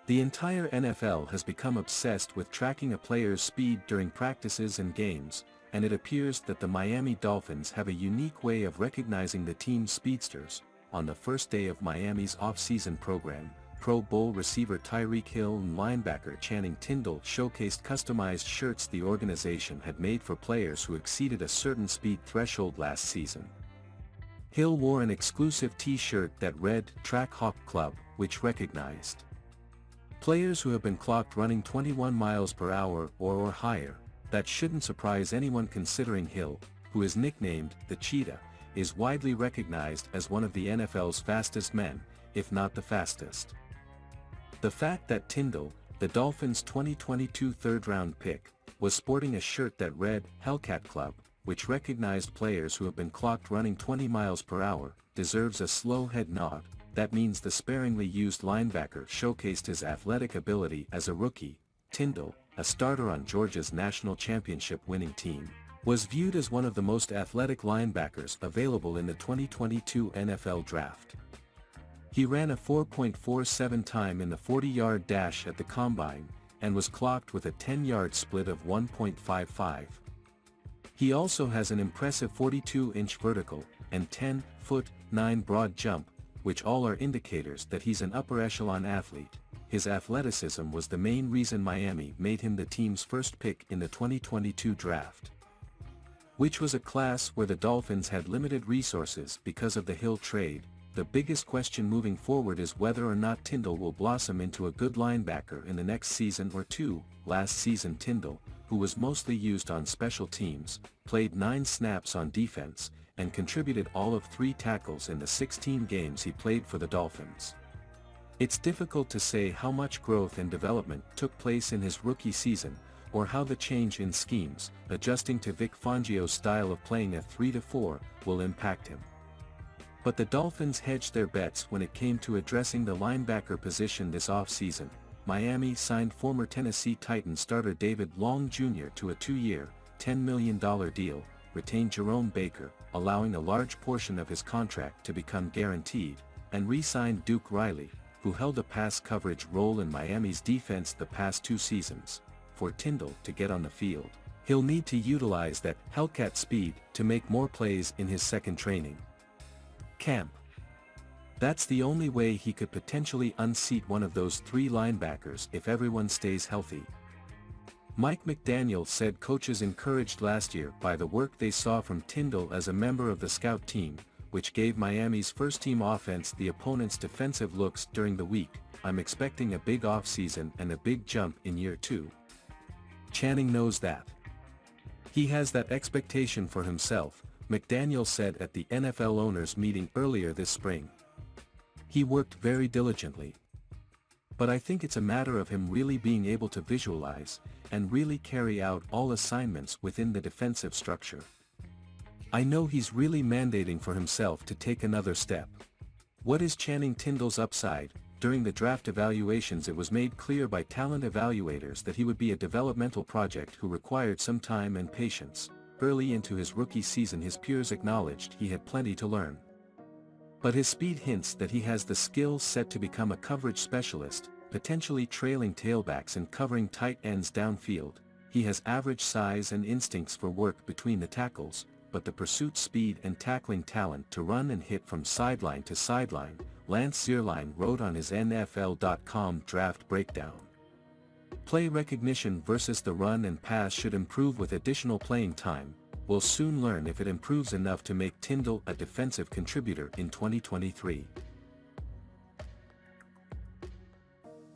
The entire NFL has become obsessed with tracking a player's speed during practices and games, and it appears that the Miami Dolphins have a unique way of recognizing the team's speedsters. On the first day of Miami's off-season program, Pro Bowl receiver Tyreek Hill and linebacker Channing Tindall showcased customized shirts the organization had made for players who exceeded a certain speed threshold last season. Hill wore an exclusive t-shirt that read Track Hawk Club, which recognized players who have been clocked running 21 miles per hour or higher. That shouldn't surprise anyone considering Hill, who is nicknamed the Cheetah, is widely recognized as one of the NFL's fastest men, if not the fastest. The fact that Tindall, the Dolphins' 2022 third-round pick, was sporting a shirt that read Hellcat Club, which recognized players who have been clocked running 20 miles per hour, deserves a slow head nod. That means the sparingly used linebacker showcased his athletic ability as a rookie. Tindall, a starter on Georgia's national championship winning team, was viewed as one of the most athletic linebackers available in the 2022 NFL Draft. He ran a 4.47 time in the 40-yard dash at the Combine, and was clocked with a 10-yard split of 1.55. He also has an impressive 42-inch vertical, and 10'9" broad jump, which all are indicators that he's an upper echelon athlete. His athleticism was the main reason Miami made him the team's first pick in the 2022 draft, which was a class where the Dolphins had limited resources because of the Hill trade. The biggest question moving forward is whether or not Tindall will blossom into a good linebacker in the next season or two. Last season Tindall, who was mostly used on special teams, played 9 snaps on defense, and contributed all of 3 tackles in the 16 games he played for the Dolphins. It's difficult to say how much growth and development took place in his rookie season, or how the change in schemes, adjusting to Vic Fangio's style of playing a 3-4, will impact him. But the Dolphins hedged their bets when it came to addressing the linebacker position this offseason. Miami signed former Tennessee Titans starter David Long Jr. to a 2-year, $10 million deal, retained Jerome Baker, allowing a large portion of his contract to become guaranteed, and re-signed Duke Riley, who held a pass coverage role in Miami's defense the past 2 seasons. For Tindall to get on the field, he'll need to utilize that Hellcat speed to make more plays in his second training camp. That's the only way he could potentially unseat one of those 3 linebackers if everyone stays healthy. Mike McDaniel said coaches encouraged last year by the work they saw from Tindall as a member of the scout team, which gave Miami's first-team offense the opponent's defensive looks during the week. I'm expecting a big offseason and a big jump in year 2. Channing knows that. He has that expectation for himself, McDaniel said at the NFL owners' meeting earlier this spring. He worked very diligently. But I think it's a matter of him really being able to visualize, and really carry out all assignments within the defensive structure. I know he's really mandating for himself to take another step. What is Channing Tindall's upside? During the draft evaluations it was made clear by talent evaluators that he would be a developmental project who required some time and patience. Early into his rookie season his peers acknowledged he had plenty to learn. But his speed hints that he has the skill set to become a coverage specialist, potentially trailing tailbacks and covering tight ends downfield. He has average size and instincts for work between the tackles, but the pursuit speed and tackling talent to run and hit from sideline to sideline, Lance Zierlein wrote on his NFL.com draft breakdown. Play recognition versus the run and pass should improve with additional playing time. We'll soon learn if it improves enough to make Tindall a defensive contributor in 2023.